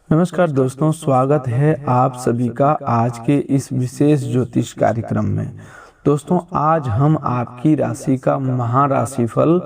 नमस्कार दोस्तों, स्वागत है आप सभी का आज के इस विशेष ज्योतिष कार्यक्रम में। दोस्तों, आज हम आपकी राशि का महाराशिफल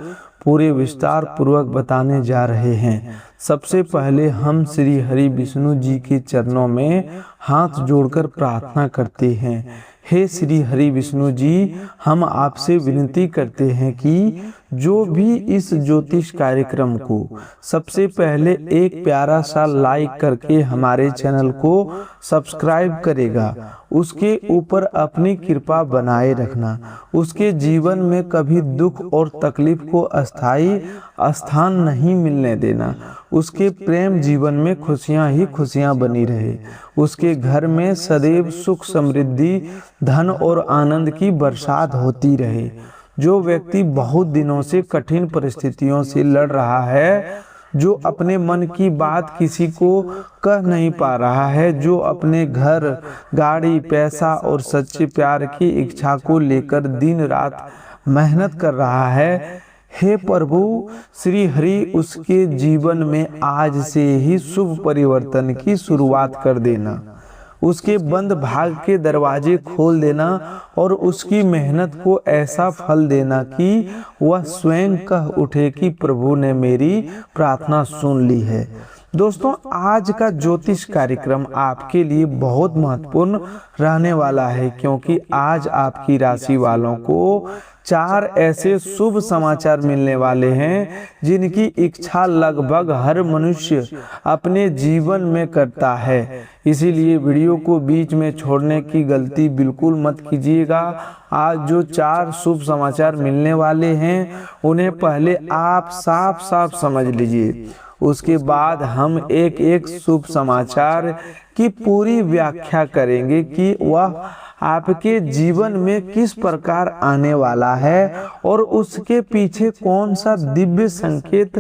पूरे विस्तार पूर्वक बताने जा रहे हैं। सबसे पहले हम श्री हरि विष्णु जी के चरणों में हाथ जोड़कर प्रार्थना करते हैं। हे श्री हरि विष्णु जी, हम आपसे विनती करते हैं कि जो भी इस ज्योतिष कार्यक्रम को सबसे पहले एक प्यारा सा लाइक करके हमारे चैनल को सब्सक्राइब करेगा, उसके ऊपर अपनी कृपा बनाए रखना। उसके जीवन में कभी दुख और तकलीफ को अस्थायी स्थान नहीं मिलने देना। उसके प्रेम जीवन में खुशियां ही खुशियां बनी रहे। उसके घर में सदैव सुख समृद्धि, धन और आनंद की बरसात होती रहे। जो व्यक्ति बहुत दिनों से कठिन परिस्थितियों से लड़ रहा है, जो अपने मन की बात किसी को कह नहीं पा रहा है, जो अपने घर, गाड़ी, पैसा और सच्चे प्यार की इच्छा को लेकर दिन रात मेहनत कर रहा है, हे प्रभु श्री हरि उसके जीवन में आज से ही शुभ परिवर्तन की शुरुआत कर देना। उसके बंद भाग के दरवाजे खोल देना और उसकी मेहनत को ऐसा फल देना कि वह स्वयं कह उठे कि प्रभु ने मेरी प्रार्थना सुन ली है। दोस्तों, आज का ज्योतिष कार्यक्रम आपके लिए बहुत महत्वपूर्ण रहने वाला है, क्योंकि आज आपकी राशि वालों को 4 ऐसे शुभ समाचार मिलने वाले हैं जिनकी इच्छा लगभग हर मनुष्य अपने जीवन में करता है। इसीलिए वीडियो को बीच में छोड़ने की गलती बिल्कुल मत कीजिएगा। आज जो 4 शुभ समाचार मिलने वाले हैं उन्हें पहले आप साफ साफ समझ लीजिए, उसके बाद हम एक एक शुभ समाचार की पूरी व्याख्या करेंगे कि वह आपके जीवन में किस प्रकार आने वाला है और उसके पीछे कौन सा दिव्य संकेत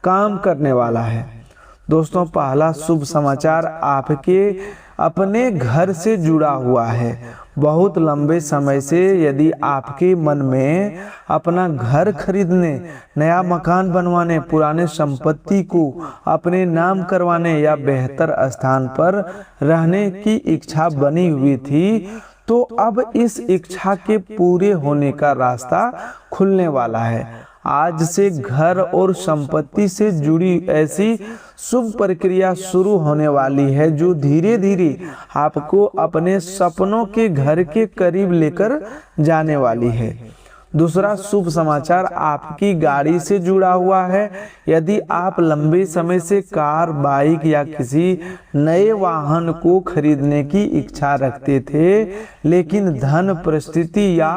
काम करने वाला है। दोस्तों, पहला शुभ समाचार आपके अपने घर से जुड़ा हुआ है। बहुत लंबे समय से यदि आपके मन में अपना घर खरीदने, नया मकान बनवाने, पुराने संपत्ति को अपने नाम करवाने या बेहतर स्थान पर रहने की इच्छा बनी हुई थी, तो अब इस इच्छा के पूरे होने का रास्ता खुलने वाला है। आज से घर और संपत्ति से जुड़ी ऐसी शुभ प्रक्रिया शुरू होने वाली है जो धीरे धीरे आपको अपने सपनों के घर के करीब लेकर जाने वाली है। दूसरा शुभ समाचार आपकी गाड़ी से जुड़ा हुआ है। यदि आप लंबे समय से कार, बाइक या किसी नए वाहन को खरीदने की इच्छा रखते थे, लेकिन धन, परिस्थिति या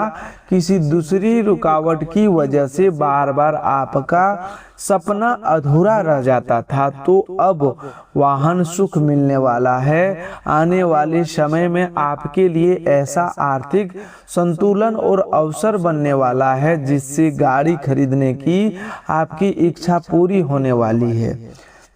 किसी दूसरी रुकावट की वजह से बार बार आपका सपना अधूरा रह जाता था, तो अब वाहन सुख मिलने वाला है। आने वाले समय में आपके लिए ऐसा आर्थिक संतुलन और अवसर बनने वाला है जिससे गाड़ी खरीदने की आपकी इच्छा पूरी होने वाली है।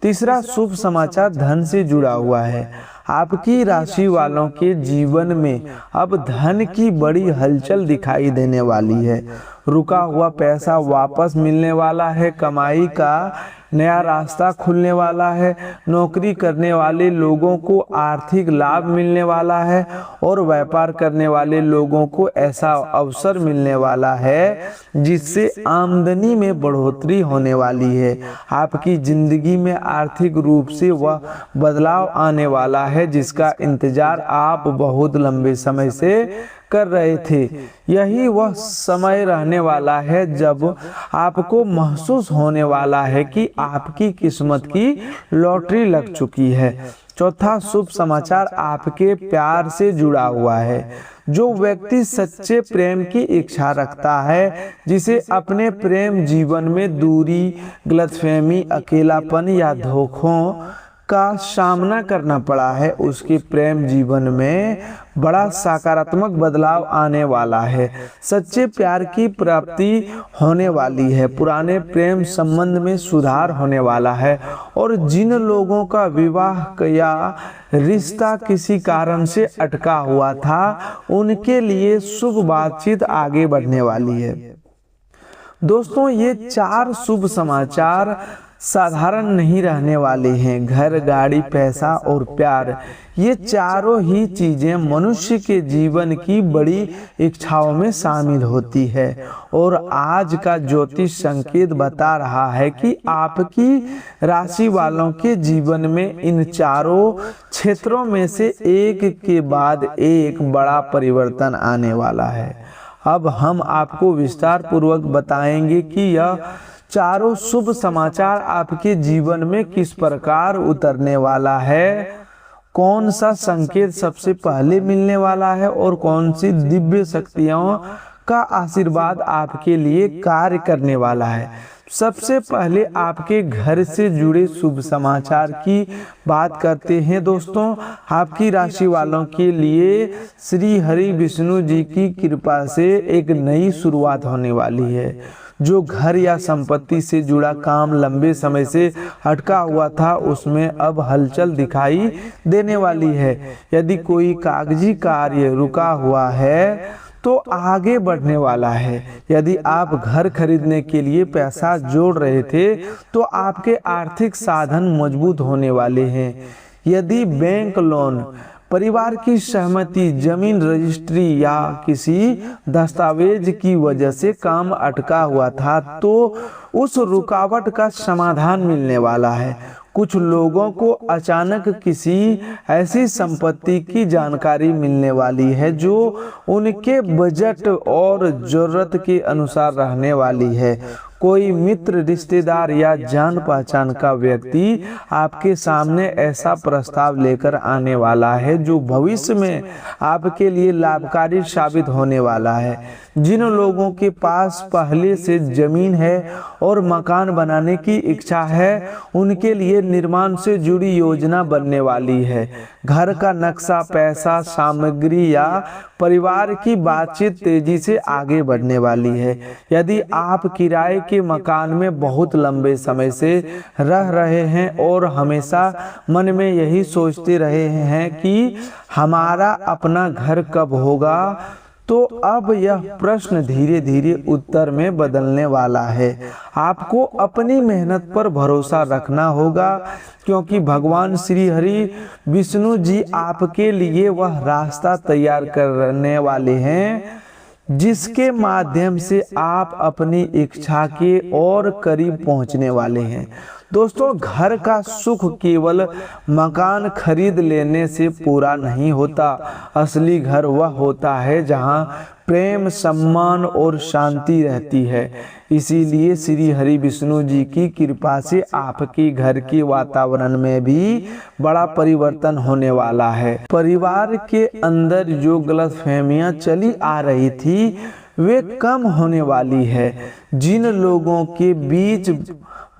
तीसरा शुभ समाचार धन से जुड़ा हुआ है। आपकी राशि वालों के जीवन में अब धन की बड़ी हलचल दिखाई देने वाली है। रुका हुआ पैसा वापस मिलने वाला है, कमाई का नया रास्ता खुलने वाला है, नौकरी करने वाले लोगों को आर्थिक लाभ मिलने वाला है और व्यापार करने वाले लोगों को ऐसा अवसर मिलने वाला है जिससे आमदनी में बढ़ोतरी होने वाली है। आपकी जिंदगी में आर्थिक रूप से वह बदलाव आने वाला है जिसका इंतजार आप बहुत लंबे समय से कर रहे थे। यही वह समय रहने वाला है जब आपको महसूस होने वाला है कि आपकी किस्मत की लॉटरी लग चुकी है। चौथा शुभ समाचार आपके प्यार से जुड़ा हुआ है। जो व्यक्ति सच्चे प्रेम की इच्छा रखता है, जिसे अपने प्रेम जीवन में दूरी, गलतफहमी, अकेलापन या धोखों का सामना करना पड़ा है, उसके प्रेम जीवन में बड़ा सकारात्मक बदलाव आने वाला है। सच्चे प्यार की प्राप्ति होने वाली है। पुराने प्रेम संबंध में सुधार होने वाला है और जिन लोगों का विवाह या रिश्ता किसी कारण से अटका हुआ था, उनके लिए शुभ बातचीत आगे बढ़ने वाली है। दोस्तों, ये 4 शुभ समाचार साधारण नहीं रहने वाले हैं। घर, गाड़ी, पैसा और प्यार, ये चारों ही चीजें मनुष्य के जीवन की बड़ी इच्छाओं में शामिल होती है। और आज का ज्योतिष संकेत बता रहा है कि आपकी राशि वालों के जीवन में इन चारों क्षेत्रों में से एक के बाद एक बड़ा परिवर्तन आने वाला है। अब हम आपको विस्तार पूर्वक बताएंगे कि यह चारों शुभ समाचार आपके जीवन में किस प्रकार उतरने वाला है, कौन सा संकेत सबसे पहले मिलने वाला है और कौन सी दिव्य शक्तियों का आशीर्वाद आपके लिए कार्य करने वाला है। सबसे पहले आपके घर से जुड़े शुभ समाचार की बात करते हैं। दोस्तों, आपकी राशि वालों के लिए श्री हरि विष्णु जी की कृपा से एक नई शुरुआत होने वाली है। जो घर या संपत्ति से जुड़ा काम लंबे समय से अटका हुआ था, उसमें अब हलचल दिखाई देने वाली है। यदि कोई कागजी कार्य रुका हुआ है तो आगे बढ़ने वाला है। यदि आप घर खरीदने के लिए पैसा जोड़ रहे थे तो आपके आर्थिक साधन मजबूत होने वाले हैं। यदि बैंक लोन, परिवार की सहमति, जमीन रजिस्ट्री या किसी दस्तावेज की वजह से काम अटका हुआ था तो उस रुकावट का समाधान मिलने वाला है। कुछ लोगों को अचानक किसी ऐसी संपत्ति की जानकारी मिलने वाली है जो उनके बजट और जरूरत के अनुसार रहने वाली है। कोई मित्र, रिश्तेदार या जान पहचान का व्यक्ति आपके सामने ऐसा प्रस्ताव लेकर आने वाला है जो भविष्य में आपके लिए लाभकारी साबित होने वाला है। जिन लोगों के पास पहले से जमीन है और मकान बनाने की इच्छा है, उनके लिए निर्माण से जुड़ी योजना बनने वाली है। घर का नक्शा, पैसा, सामग्री या परिवार की बातचीत तेजी से आगे बढ़ने वाली है। यदि आप किराए के मकान में बहुत लंबे समय से रह रहे हैं और हमेशा मन में यही सोचते रहे हैं कि हमारा अपना घर कब होगा, तो अब यह प्रश्न धीरे धीरे उत्तर में बदलने वाला है। आपको अपनी मेहनत पर भरोसा रखना होगा क्योंकि भगवान श्री हरि विष्णु जी आपके लिए वह रास्ता तैयार करने वाले हैं जिसके माध्यम से आप अपनी इच्छा के और करीब पहुंचने वाले हैं। दोस्तों, घर का सुख केवल मकान खरीद लेने से पूरा नहीं होता। असली घर वह होता है जहां प्रेम, सम्मान और शांति रहती है। इसीलिए श्री हरि विष्णु जी की कृपा से आपके घर के वातावरण में भी बड़ा परिवर्तन होने वाला है। परिवार के अंदर जो गलतफहमियां चली आ रही थी वे कम होने वाली है। जिन लोगों के बीच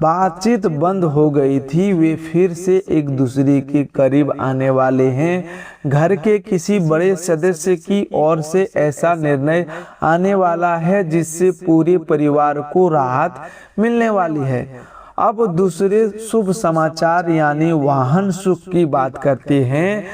बातचीत बंद हो गई थी वे फिर से एक दूसरे के करीब आने वाले हैं। घर के किसी बड़े सदस्य की ओर से ऐसा निर्णय आने वाला है जिससे पूरे परिवार को राहत मिलने वाली है। अब दूसरे शुभ समाचार यानी वाहन सुख की बात करते हैं।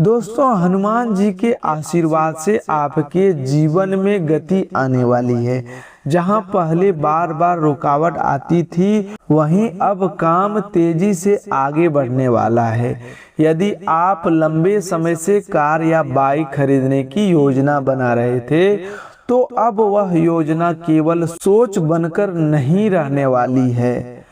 दोस्तों, हनुमान जी के आशीर्वाद से आपके जीवन में गति आने वाली है। जहां पहले बार बार रुकावट आती थी वहीं अब काम तेजी से आगे बढ़ने वाला है। यदि आप लंबे समय से कार या बाइक खरीदने की योजना बना रहे थे तो अब वह योजना केवल सोच बनकर नहीं रहने वाली है।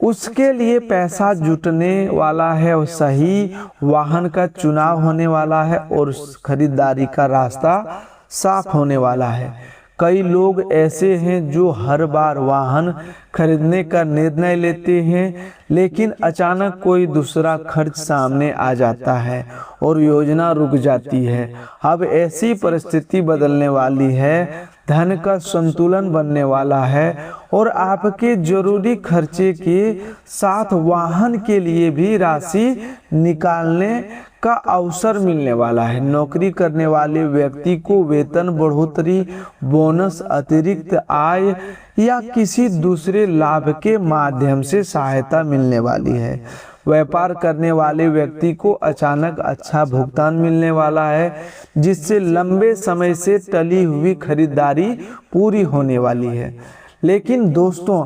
उसके लिए पैसा जुटने वाला है और सही वाहन का चुनाव होने वाला है और खरीदारी का रास्ता साफ होने वाला है। कई लोग ऐसे हैं जो हर बार वाहन खरीदने का निर्णय लेते हैं लेकिन अचानक कोई दूसरा खर्च सामने आ जाता है और योजना रुक जाती है। अब ऐसी परिस्थिति बदलने वाली है, धन का संतुलन बनने वाला है और आपके जरूरी खर्चे के साथ वाहन के लिए भी राशि निकालने का अवसर मिलने वाला है। नौकरी करने वाले व्यक्ति को वेतन बढ़ोतरी, बोनस, अतिरिक्त आय या किसी दूसरे लाभ के माध्यम से सहायता मिलने वाली है। व्यापार करने वाले व्यक्ति को अचानक अच्छा भुगतान मिलने वाला है जिससे लंबे समय से टली हुई खरीदारी पूरी होने वाली है। लेकिन दोस्तों,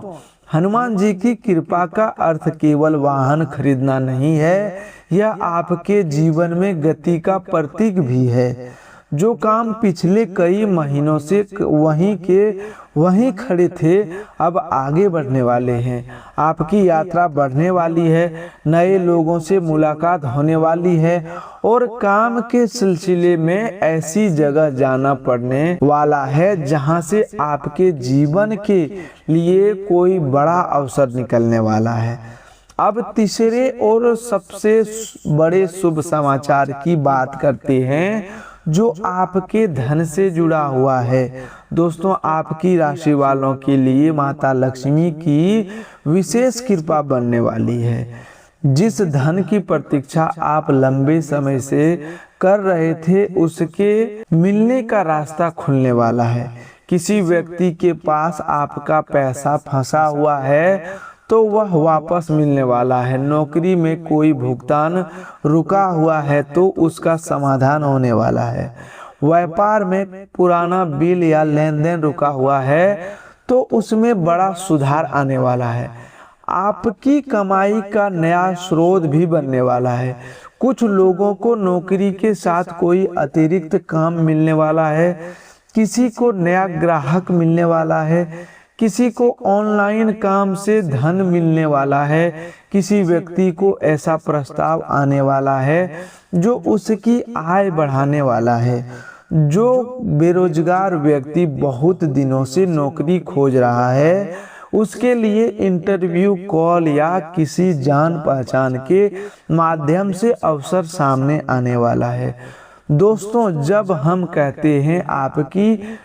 हनुमान जी की कृपा का अर्थ केवल वाहन खरीदना नहीं है, यह आपके जीवन में गति का प्रतीक भी है। जो काम पिछले कई महीनों से वहीं खड़े थे, अब आगे बढ़ने वाले हैं। आपकी यात्रा बढ़ने वाली है, नए लोगों से मुलाकात होने वाली है और काम के सिलसिले में ऐसी जगह जाना पड़ने वाला है जहां से आपके जीवन के लिए कोई बड़ा अवसर निकलने वाला है। अब तीसरे और सबसे बड़े शुभ समाचार की बात करते हैं, जो आपके धन से जुड़ा हुआ है। दोस्तों, आपकी राशि वालों के लिए माता लक्ष्मी की विशेष कृपा बनने वाली है। जिस धन की प्रतीक्षा आप लंबे समय से कर रहे थे, उसके मिलने का रास्ता खुलने वाला है। किसी व्यक्ति के पास आपका पैसा फंसा हुआ है तो वह वापस मिलने वाला है। नौकरी में कोई भुगतान रुका हुआ है तो उसका समाधान होने वाला है। व्यापार में पुराना बिल या लेन देन रुका हुआ है तो उसमें बड़ा सुधार आने वाला है। आपकी कमाई का नया स्रोत भी बनने वाला है। कुछ लोगों को नौकरी के साथ कोई अतिरिक्त काम मिलने वाला है, किसी को नया ग्राहक मिलने वाला है, किसी को ऑनलाइन काम से धन मिलने वाला है, किसी व्यक्ति को ऐसा प्रस्ताव आने वाला है जो उसकी आय बढ़ाने वाला है। जो बेरोजगार व्यक्ति बहुत दिनों से नौकरी खोज रहा है, उसके लिए इंटरव्यू कॉल या किसी जान पहचान के माध्यम से अवसर सामने आने वाला है। दोस्तों, जब हम कहते हैं आपकी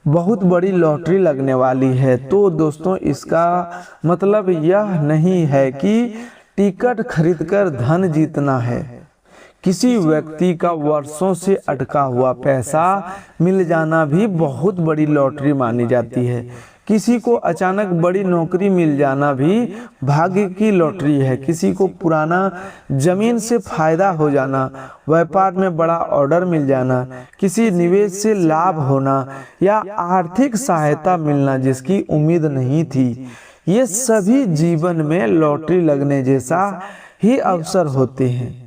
बहुत बड़ी लॉटरी लगने वाली है, तो दोस्तों इसका मतलब यह नहीं है कि टिकट खरीदकर धन जीतना है। किसी व्यक्ति का वर्षों से अटका हुआ पैसा मिल जाना भी बहुत बड़ी लॉटरी मानी जाती है। किसी को अचानक बड़ी नौकरी मिल जाना भी भाग्य की लॉटरी है। किसी को पुराना जमीन से फायदा हो जाना, व्यापार में बड़ा ऑर्डर मिल जाना, किसी निवेश से लाभ होना या आर्थिक सहायता मिलना जिसकी उम्मीद नहीं थी, ये सभी जीवन में लॉटरी लगने जैसा ही अवसर होते हैं।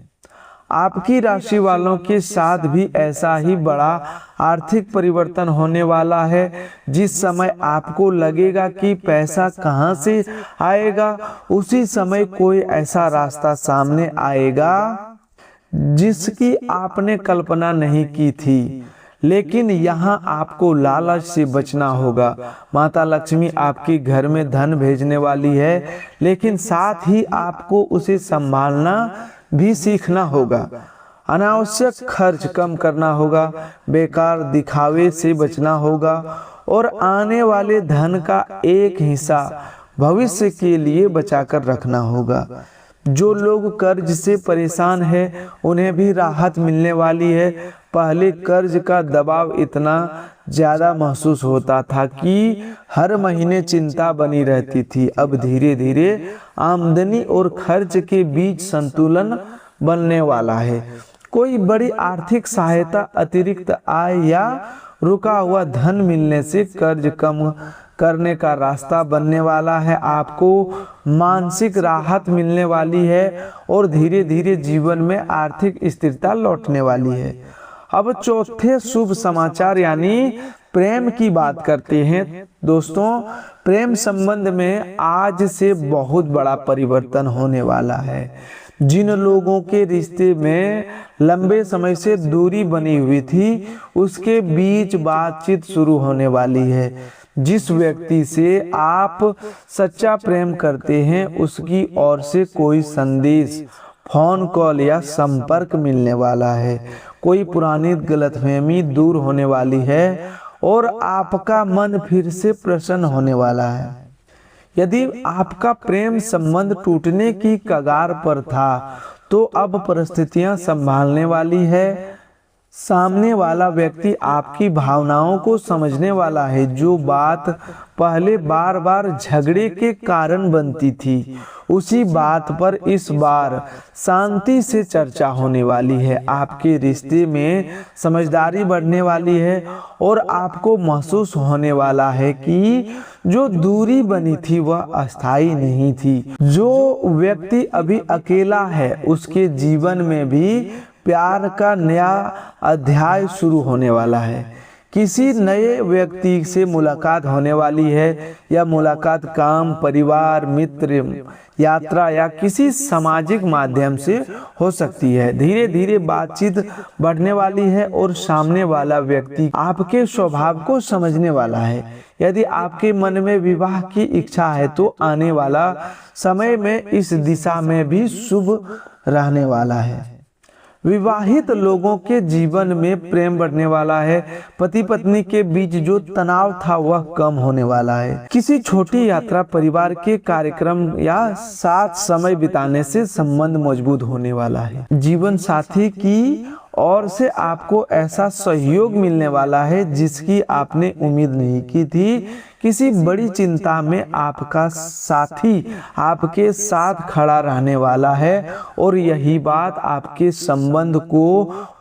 आपकी राशि वालों के साथ भी ऐसा ही बड़ा आर्थिक परिवर्तन होने वाला है। जिस समय आपको लगेगा कि पैसा कहां से आएगा, उसी समय कोई ऐसा रास्ता सामने आएगा जिसकी आपने कल्पना नहीं की थी। लेकिन यहाँ आपको लालच से बचना होगा। माता लक्ष्मी आपके घर में धन भेजने वाली है, लेकिन साथ ही आपको उसे संभालना भी सीखना होगा। अनावश्यक खर्च कम करना होगा, बेकार दिखावे से बचना होगा और आने वाले धन का एक हिस्सा भविष्य के लिए बचाकर रखना होगा। जो लोग कर्ज से परेशान हैं, उन्हें भी राहत मिलने वाली है। पहले कर्ज का दबाव इतना ज्यादा महसूस होता था कि हर महीने चिंता बनी रहती थी। अब धीरे धीरे आमदनी और खर्च के बीच संतुलन बनने वाला है। कोई बड़ी आर्थिक सहायता, अतिरिक्त आय या रुका हुआ धन मिलने से कर्ज कम करने का रास्ता बनने वाला है। आपको मानसिक राहत मिलने वाली है और धीरे धीरे जीवन में आर्थिक स्थिरता लौटने वाली है। अब चौथे शुभ समाचार यानी प्रेम की बात करते हैं। दोस्तों, प्रेम संबंध में आज से बहुत बड़ा परिवर्तन होने वाला है। जिन लोगों के रिश्ते में लंबे समय से दूरी बनी हुई थी, उसके बीच बातचीत शुरू होने वाली है। जिस व्यक्ति से आप सच्चा प्रेम करते हैं, उसकी ओर से कोई संदेश, फोन कॉल या संपर्क मिलने वाला है। कोई पुरानी गलतफहमी दूर होने वाली है और आपका मन फिर से प्रसन्न होने वाला है। यदि आपका प्रेम संबंध टूटने की कगार पर था, तो अब परिस्थितियां संभालने वाली है। सामने वाला व्यक्ति आपकी भावनाओं को समझने वाला है। जो बात पहले बार बार झगड़े के कारण बनती थी, उसी बात पर इस बार शांति से चर्चा होने वाली है। आपके रिश्ते में समझदारी बढ़ने वाली है और आपको महसूस होने वाला है कि जो दूरी बनी थी वह अस्थायी नहीं थी। जो व्यक्ति अभी अकेला है, उसके जीवन में भी प्यार का नया अध्याय शुरू होने वाला है। किसी नए व्यक्ति से मुलाकात होने वाली है। यह मुलाकात काम, परिवार, मित्र, यात्रा या किसी सामाजिक माध्यम से हो सकती है। धीरे धीरे बातचीत बढ़ने वाली है और सामने वाला व्यक्ति आपके स्वभाव को समझने वाला है। यदि आपके मन में विवाह की इच्छा है तो आने वाला समय में इस दिशा में भी शुभ रहने वाला है। विवाहित लोगों के जीवन में प्रेम बढ़ने वाला है। पति पत्नी के बीच जो तनाव था वह कम होने वाला है। किसी छोटी यात्रा, परिवार के कार्यक्रम या साथ समय बिताने से संबंध मजबूत होने वाला है। जीवन साथी की ओर से आपको ऐसा सहयोग मिलने वाला है जिसकी आपने उम्मीद नहीं की थी। किसी बड़ी चिंता में आपका साथी आपके साथ खड़ा रहने वाला है और यही बात आपके संबंध को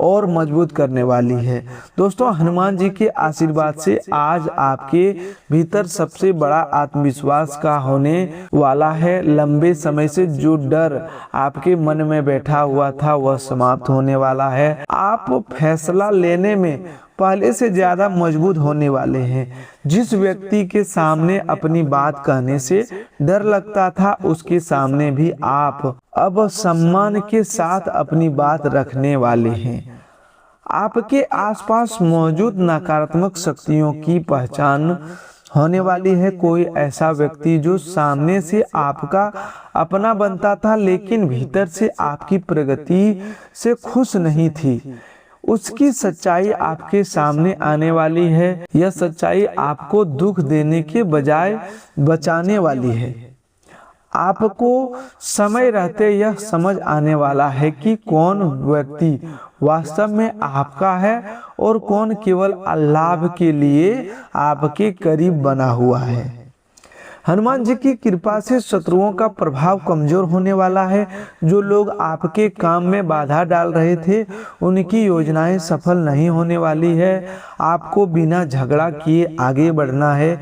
और मजबूत करने वाली है। दोस्तों, हनुमान जी के आशीर्वाद से आज आपके भीतर सबसे बड़ा आत्मविश्वास का होने वाला है। लंबे समय से जो डर आपके मन में बैठा हुआ था वह समाप्त होने वाला है। आप फैसला लेने में पहले से ज्यादा मजबूत होने वाले हैं। जिस व्यक्ति के सामने अपनी बात कहने से डर लगता था, उसके सामने भी आप अब सम्मान के साथ अपनी बात रखने वाले हैं। आपके आसपास मौजूद नकारात्मक शक्तियों की पहचान होने वाली है। कोई ऐसा व्यक्ति जो सामने से आपका अपना बनता था लेकिन भीतर से आपकी प्रगति से खुश नहीं थी, उसकी सच्चाई आपके सामने आने वाली है। यह सच्चाई आपको दुख देने के बजाय बचाने वाली है। आपको समय रहते यह समझ आने वाला है कि कौन व्यक्ति वास्तव में आपका है और कौन केवल लाभ के लिए आपके करीब बना हुआ है। हनुमान जी की कृपा से शत्रुओं का प्रभाव कमजोर होने वाला है। जो लोग आपके काम में बाधा डाल रहे थे, उनकी योजनाएं सफल नहीं होने वाली है। आपको बिना झगड़ा किए आगे बढ़ना है,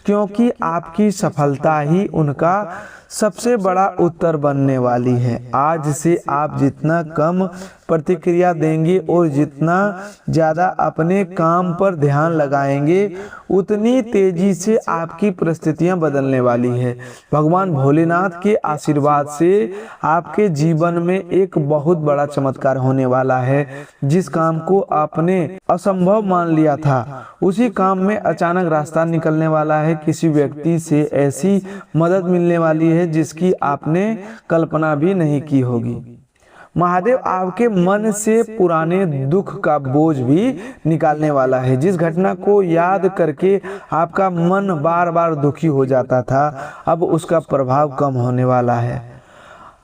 क्योंकि आपकी सफलता ही उनका सबसे बड़ा उत्तर बनने वाली है। आज से आप जितना कम प्रतिक्रिया देंगे और जितना ज़्यादा अपने काम पर ध्यान लगाएंगे, उतनी तेजी से आपकी परिस्थितियां बदलने वाली है। भगवान भोलेनाथ के आशीर्वाद से आपके जीवन में एक बहुत बड़ा चमत्कार होने वाला है। जिस काम को आपने असंभव मान लिया था, उसी काम में अचानक रास्ता निकलने वाला है। किसी व्यक्ति से ऐसी मदद मिलने वाली है जिसकी आपने कल्पना भी नहीं की होगी। महादेव आपके मन से पुराने दुख का बोझ भी निकालने वाला है। जिस घटना को याद करके आपका मन बार बार दुखी हो जाता था, अब उसका प्रभाव कम होने वाला है।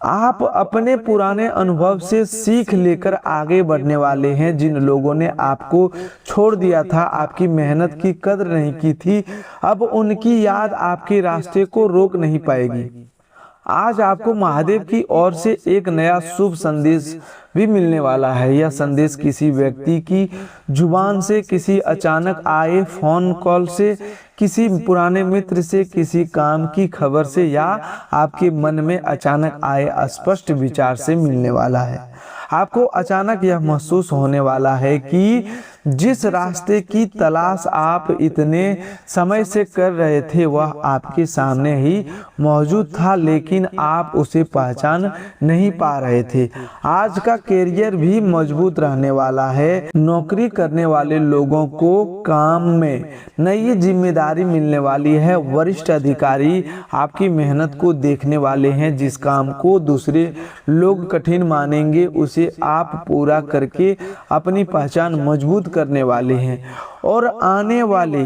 आप अपने पुराने अनुभव से सीख लेकर आगे बढ़ने वाले हैं। जिन लोगों ने आपको छोड़ दिया था, आपकी मेहनत की कदर नहीं की थी, अब उनकी याद आपके रास्ते को रोक नहीं पाएगी। आज आपको महादेव की ओर से एक नया शुभ संदेश भी मिलने वाला है। यह संदेश किसी व्यक्ति की जुबान से, किसी अचानक आए फोन कॉल से, किसी पुराने मित्र से, किसी काम की खबर से या आपके मन में अचानक आए स्पष्ट विचार से मिलने वाला है। आपको अचानक यह महसूस होने वाला है कि जिस रास्ते की तलाश आप इतने समय से कर रहे थे वह आपके सामने ही मौजूद था, लेकिन आप उसे पहचान नहीं पा रहे थे। आज का करियर भी मजबूत रहने वाला है। नौकरी करने वाले लोगों को काम में नई जिम्मेदारी मिलने वाली है। वरिष्ठ अधिकारी आपकी मेहनत को देखने वाले हैं। जिस काम को दूसरे लोग कठिन मानेंगे, उसे आप पूरा करके अपनी पहचान मजबूत करने वाले हैं। और आने वाले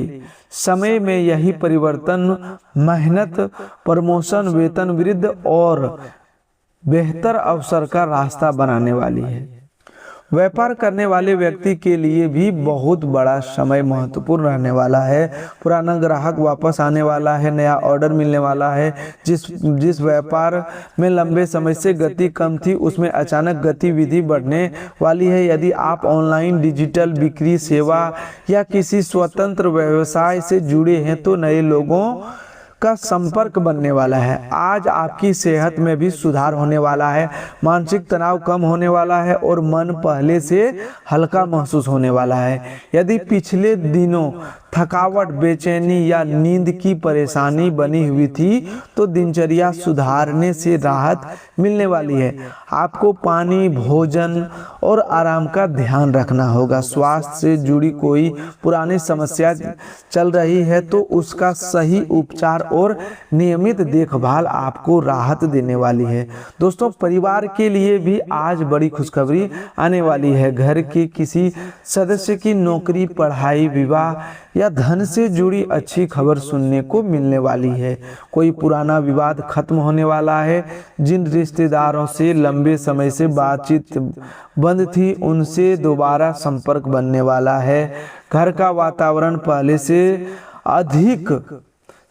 समय में यही परिवर्तन मेहनत, प्रमोशन, वेतन वृद्धि और बेहतर अवसर का रास्ता बनाने वाली है। व्यापार करने वाले व्यक्ति के लिए भी बहुत बड़ा समय महत्वपूर्ण रहने वाला है। पुराना ग्राहक वापस आने वाला है, नया ऑर्डर मिलने वाला है। जिस व्यापार में लंबे समय से गति कम थी उसमें अचानक गतिविधि बढ़ने वाली है। यदि आप ऑनलाइन डिजिटल बिक्री सेवा या किसी स्वतंत्र व्यवसाय से जुड़े हैं तो नए लोगों का संपर्क बनने वाला है। आज आपकी सेहत में भी सुधार होने वाला है, मानसिक तनाव कम होने वाला है और मन पहले से हल्का महसूस होने वाला है। यदि पिछले दिनों थकावट, बेचैनी या नींद की परेशानी बनी हुई थी तो दिनचर्या सुधारने से राहत मिलने वाली है। आपको पानी, भोजन और आराम का ध्यान रखना होगा। स्वास्थ्य से जुड़ी कोई पुरानी समस्या चल रही है तो उसका सही उपचार और नियमित देखभाल आपको राहत देने वाली है। दोस्तों, परिवार के लिए भी आज बड़ी खुशखबरी आने वाली है। घर के किसी सदस्य की नौकरी, पढ़ाई, विवाह या धन से जुड़ी अच्छी खबर सुनने को मिलने वाली है। कोई पुराना विवाद खत्म होने वाला है। जिन रिश्तेदारों से लंबे समय से बातचीत बंद थी उनसे दोबारा संपर्क बनने वाला है। घर का वातावरण पहले से अधिक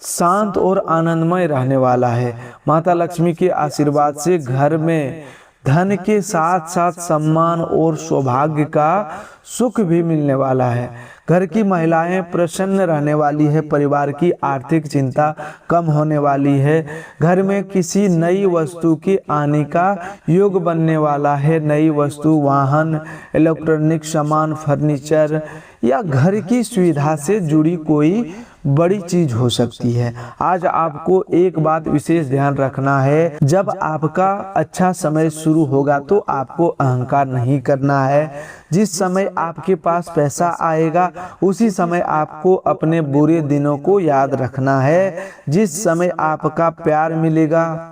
शांत और आनंदमय रहने वाला है। माता लक्ष्मी के आशीर्वाद से घर में धन के साथ साथ सम्मान और सौभाग्य का सुख भी मिलने वाला है। घर की महिलाएं प्रसन्न रहने वाली है। परिवार की आर्थिक चिंता कम होने वाली है। घर में किसी नई वस्तु के आने का योग बनने वाला है। नई वस्तु, वाहन, इलेक्ट्रॉनिक सामान, फर्नीचर या घर की सुविधा से जुड़ी कोई बड़ी चीज हो सकती है। आज आपको एक बात विशेष ध्यान रखना है, जब आपका अच्छा समय शुरू होगा तो आपको अहंकार नहीं करना है। जिस समय आपके पास पैसा आएगा उसी समय आपको अपने बुरे दिनों को याद रखना है। जिस समय आपका प्यार मिलेगा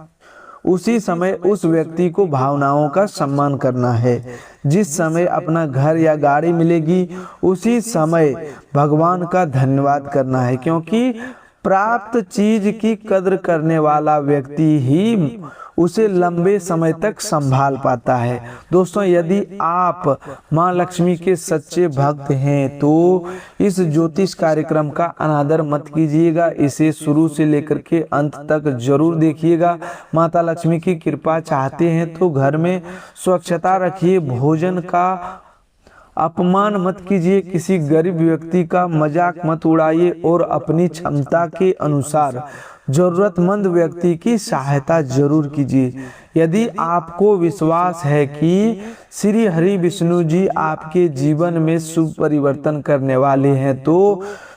उसी समय उस व्यक्ति को भावनाओं का सम्मान करना है। जिस समय अपना घर या गाड़ी मिलेगी उसी समय भगवान का धन्यवाद करना है, क्योंकि प्राप्त चीज की कद्र करने वाला व्यक्ति ही उसे लंबे समय तक संभाल पाता है। दोस्तों, यदि आप मां लक्ष्मी के सच्चे भक्त हैं तो इस ज्योतिष कार्यक्रम का अनादर मत कीजिएगा। इसे शुरू से लेकर के अंत तक जरूर देखिएगा। माता लक्ष्मी की कृपा चाहते हैं तो घर में स्वच्छता रखिए, भोजन का अपमान मत कीजिए, किसी गरीब व्यक्ति का मजाक मत उड़ाइए और अपनी क्षमता के अनुसार जरूरतमंद व्यक्ति की सहायता जरूर कीजिए। यदि आपको विश्वास है कि श्री हरि विष्णु जी आपके जीवन में शुभ परिवर्तन करने वाले हैं तो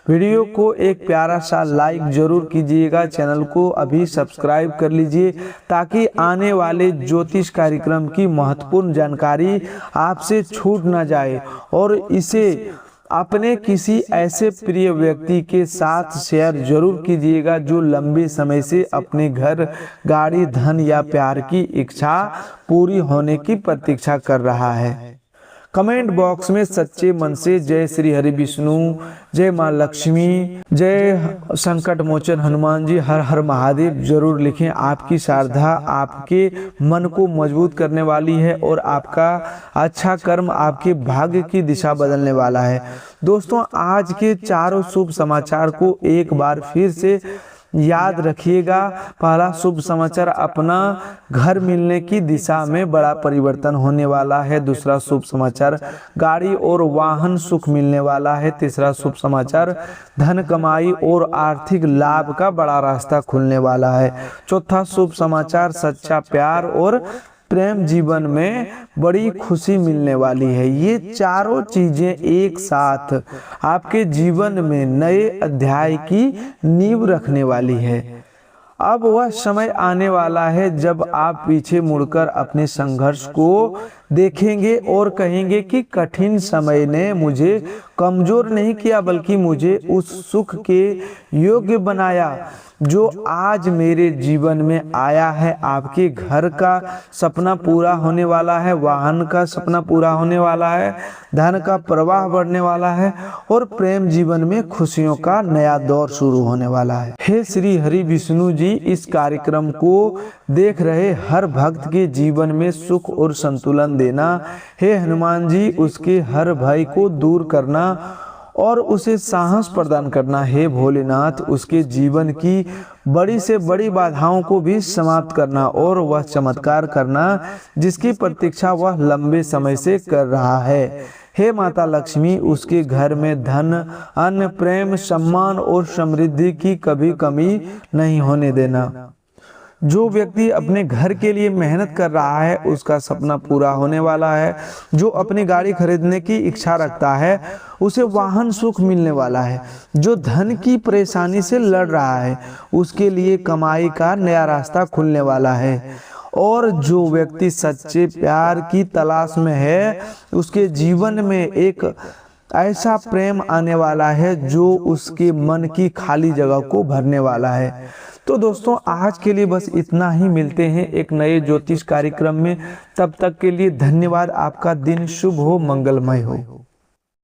वीडियो को एक प्यारा सा लाइक जरूर कीजिएगा। चैनल को अभी सब्सक्राइब कर लीजिए ताकि आने वाले ज्योतिष कार्यक्रम की महत्वपूर्ण जानकारी आपसे छूट न जाए और इसे अपने किसी ऐसे प्रिय व्यक्ति के साथ शेयर जरूर कीजिएगा जो लंबे समय से अपने घर, गाड़ी, धन या प्यार की इच्छा पूरी होने की प्रतीक्षा कर रहा है। कमेंट बॉक्स में सच्चे मन से जय श्री हरि विष्णु, जय मां लक्ष्मी, जय संकट मोचन हनुमान जी, हर हर महादेव जरूर लिखें। आपकी श्रद्धा आपके मन को मजबूत करने वाली है और आपका अच्छा कर्म आपके भाग्य की दिशा बदलने वाला है। दोस्तों, आज के चारों शुभ समाचार को एक बार फिर से याद रखिएगा। पहला शुभ समाचार, अपना घर मिलने की दिशा में बड़ा परिवर्तन होने वाला है। दूसरा शुभ समाचार, गाड़ी और वाहन सुख मिलने वाला है। तीसरा शुभ समाचार, धन कमाई और आर्थिक लाभ का बड़ा रास्ता खुलने वाला है। चौथा शुभ समाचार, सच्चा प्यार और प्रेम जीवन में बड़ी खुशी मिलने वाली है। ये चारों चीजें एक साथ आपके जीवन में नए अध्याय की नींव रखने वाली है। अब वह समय आने वाला है जब आप पीछे मुड़कर अपने संघर्ष को देखेंगे और कहेंगे कि कठिन समय ने मुझे कमजोर नहीं किया बल्कि मुझे उस सुख के योग्य बनाया जो आज मेरे जीवन में आया है। आपके घर का सपना पूरा होने वाला है, वाहन का सपना पूरा होने वाला है, धन का प्रवाह बढ़ने वाला है और प्रेम जीवन में खुशियों का नया दौर शुरू होने वाला है। हे श्री हरि विष्णु जी, इस कार्यक्रम को देख रहे हर भक्त के जीवन में सुख और संतुलन देना। हे हनुमान जी, उसके हर भय को दूर करना और उसे साहस प्रदान करना। हे भोलेनाथ, उसके जीवन की बड़ी से बड़ी बाधाओं को भी समाप्त करना और वह चमत्कार करना जिसकी प्रतीक्षा वह लंबे समय से कर रहा है। हे माता लक्ष्मी, उसके घर में धन, अन्न, प्रेम, सम्मान और समृद्धि की कभी कमी नहीं होने देना। जो व्यक्ति अपने घर के लिए मेहनत कर रहा है उसका सपना पूरा होने वाला है। जो अपनी गाड़ी खरीदने की इच्छा रखता है उसे वाहन सुख मिलने वाला है। जो धन की परेशानी से लड़ रहा है उसके लिए कमाई का नया रास्ता खुलने वाला है। और जो व्यक्ति सच्चे प्यार की तलाश में है उसके जीवन में एक ऐसा प्रेम आने वाला है जो उसके मन की खाली जगह को भरने वाला है। तो दोस्तों, आज के लिए बस इतना ही। मिलते हैं एक नए ज्योतिष कार्यक्रम में। तब तक के लिए धन्यवाद। आपका दिन शुभ हो, मंगलमय हो।